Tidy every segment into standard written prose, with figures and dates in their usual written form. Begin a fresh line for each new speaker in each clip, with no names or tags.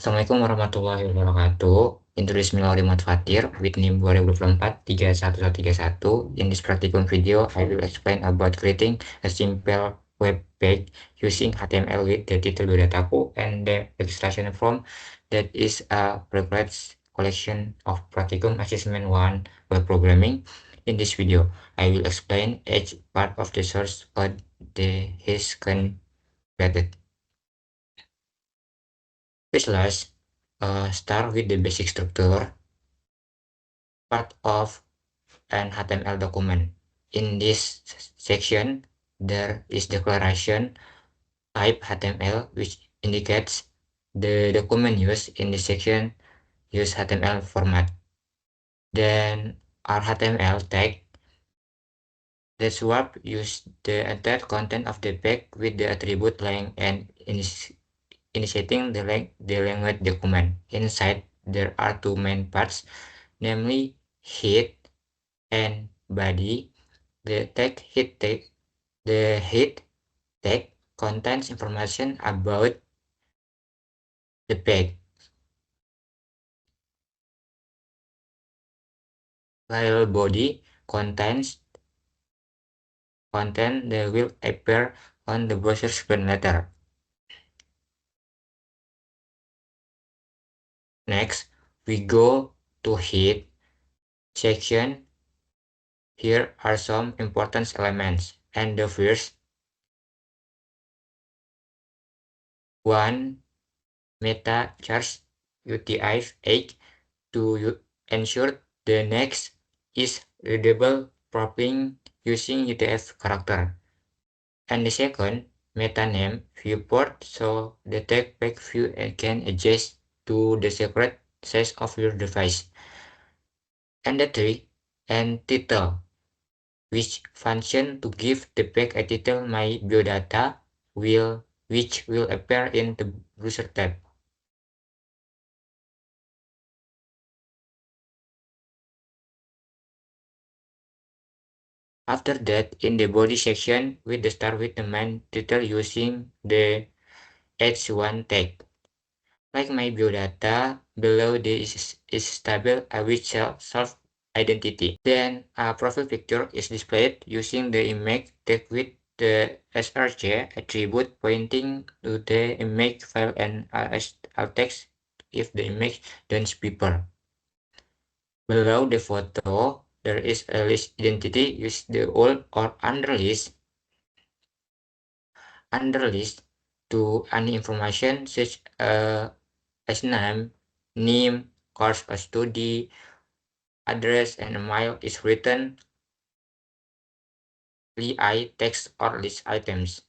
Assalamualaikum warahmatullahi wabarakatuh. Introduce me Laurimot Fatir with NIM 2024-31131. In this practicum video, I will explain about creating a simple web page using HTML with the title biodataku and the registration form that is a prepared collection of practicum assessment 1 web programming. In this video, I will explain each part of the source code that is completed. Let's start with the basic structure part of an HTML document. In this section, there is declaration type HTML, which indicates the document used in this section use HTML format. Then our HTML tag that swap use the entire content of the page with the attribute length and initiating the language document. Inside, there are two main parts, namely head and body. The head tag contains information about the page, while body contains content that will appear on the browser screen later. Next, we go to head section. Here are some important elements, and the first one, meta charge UTF-8 to ensure the next is readable properly using UTF character. And the second, meta name viewport, so the tag page view can adjust to the secret size of your device. And the three, and title, which function to give the page a title my biodata which will appear in the browser tab. After that, in the body section, we start with the main title using the h1 tag. Like my biodata, below this is stable with self-identity. Then a profile picture is displayed using the image tag with the src attribute pointing to the image file and alt text if the image don't paper. Below the photo, there is a list identity. Use the old or under list to any information such as name, course or study, address, and email is written li text or list items.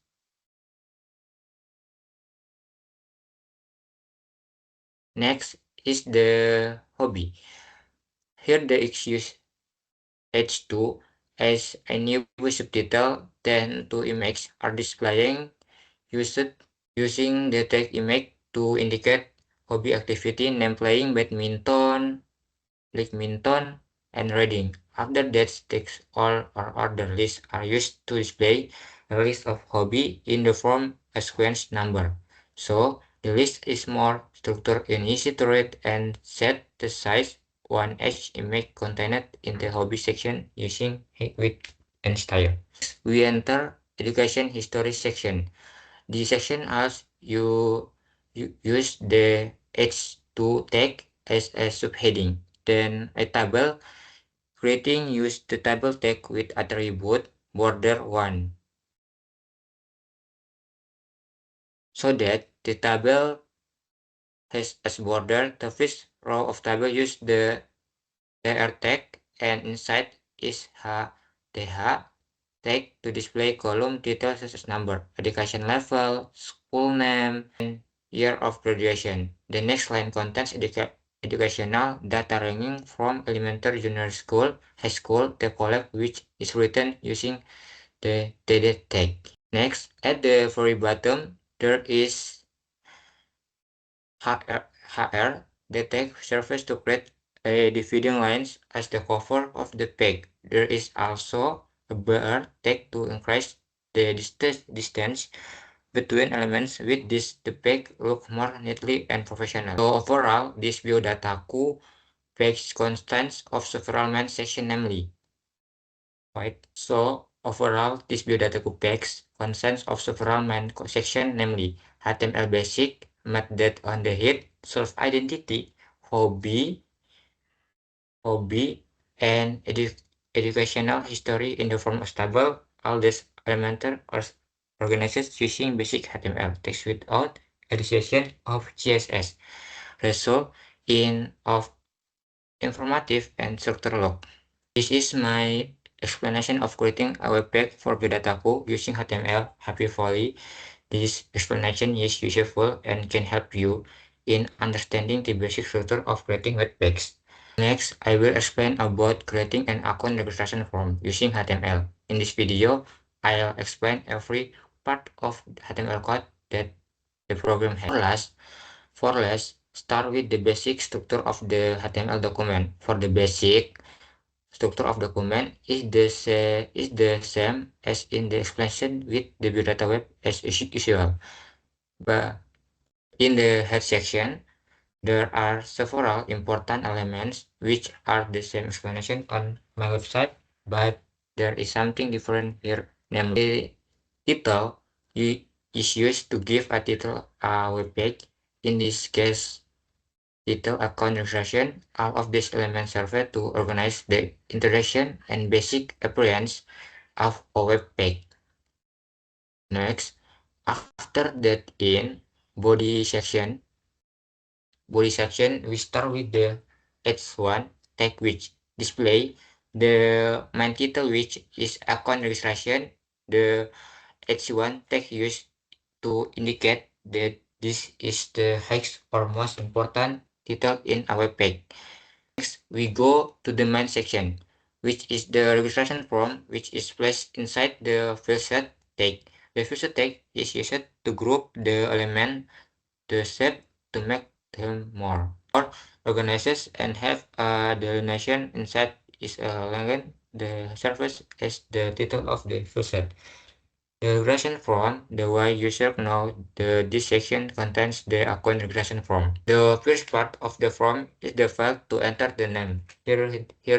Next is the hobby. Here the excuse h2 as a new subtitle, then two images are displaying used using the tag image to indicate hobby activity, name playing badminton, and reading. After that, text all or order lists are used to display a list of hobby in the form a sequence number. So the list is more structured and easy to read and set the size 1H image contained in the hobby section using width and style. We enter education history section. This section asks you use the H2 tag as a subheading. Then a table creating use the table tag with attribute border 1. So that the table has as border, the first row of table use the tr tag and inside is th tag to display column details such as number, education level, school name, and year of graduation. The next line contains educational data ranging from elementary, junior school, high school, to college, which is written using the TD tag. Next, at the very bottom, there is HR. The tag serves to create a dividing lines as the cover of the page. There is also a bar tag to increase the distance between elements with this the page look more neatly and professional. So overall, this biodataku page contains of several main sections, namely, right? So overall, this biodataku page contains of several main sections, namely HTML basic, method on the head, self-identity, hobby, and educational history in the form of table. All these elementary or organized using basic HTML text without addition of CSS, result in of informative and structural log. This is my explanation of creating a web page for Biodataku using HTML. Hopefully, this explanation is useful and can help you in understanding the basic structure of creating web pages. Next, I will explain about creating an account registration form using HTML. In this video, I'll explain every part of HTML code that the program has. Let's start with the basic structure of the HTML document. For the basic structure of document is the same as in the explanation with the biodata web as usual. But in the head section, there are several important elements which are the same explanation on my website, but there is something different here, namely the title is used to give a title a web page. In this case, title account registration. All of these elements serve to organize the interaction and basic appearance of a web page. Next, after that in body section, we start with the H1 tag which display the main title which is account registration. The H1 tag used to indicate that this is the highest or most important title in our page. Next, we go to the main section, which is the registration form, which is placed inside the filter tag. The filter tag is used to group the element, the shape, to make them more organized and have a delineation inside is a length the surface as the title of the filter. The regression form, the way user know this section contains the account regression form. The first part of the form is the file to enter the name. Here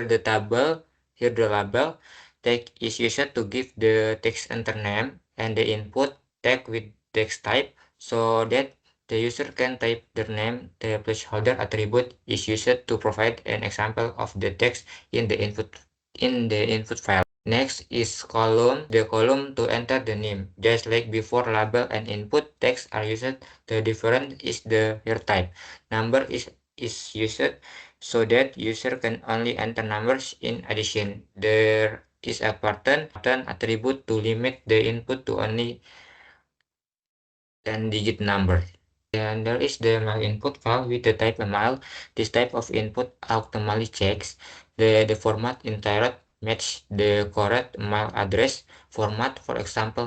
the table, here the label. Tag is used to give the text enter name and the input tag with text type so that the user can type their name. The placeholder attribute is used to provide an example of the text in the input file. Next is column. The column to enter the name. Just like before, label and input text are used. The difference is the here type. Number is used so that user can only enter numbers. In addition, there is a pattern attribute to limit the input to only 10-digit number. And there is the mail input file with the type mail. This type of input automatically checks the format entered match the correct mail address format, for example,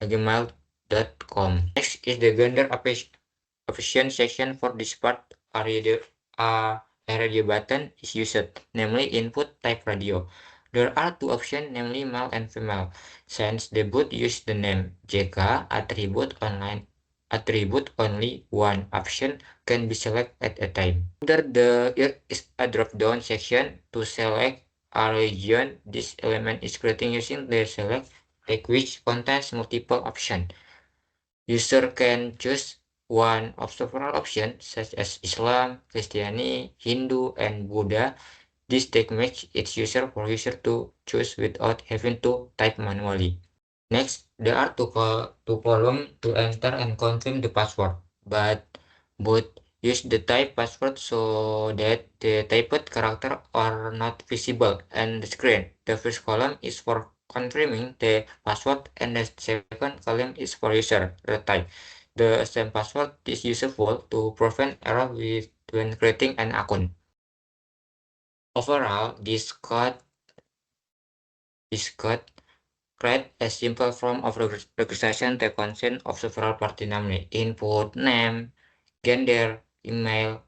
gmail.com. Next is the gender option section. For this part, a radio button is used, namely input type radio. There are two options, namely male and female. Since the boot use the name JK attribute only one option can be selected at a time. There is a drop-down section to select a region. This element is created using the select tag which contains multiple options. User can choose one of several options such as Islam, Christianity, Hindu, and Buddha. This tag makes it easier for user to choose without having to type manually. Next, there are two columns to enter and confirm the password, but both use the type password so that the typed character are not visible on the screen. The first column is for confirming the password and the second column is for user type. The same password is useful to prevent error when creating an account. Overall, this code create a simple form of registration that consists of several party, namely input, name, gender, email,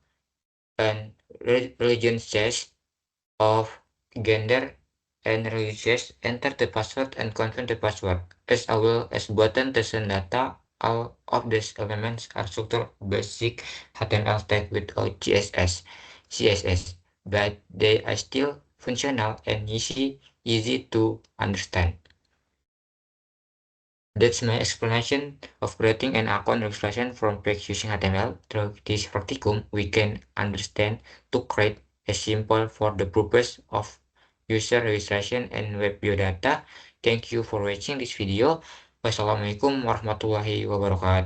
and religion, change of gender and users enter the password and confirm the password, as well as button to send data. All of these elements are structured basic HTML tag without CSS, but they are still functional and easy to understand. That's my explanation of creating an account registration from page using HTML. Through this practicum, we can understand to create a symbol for the purpose of user registration and web biodata. Thank you for watching this video. Wassalamualaikum warahmatullahi wabarakatuh.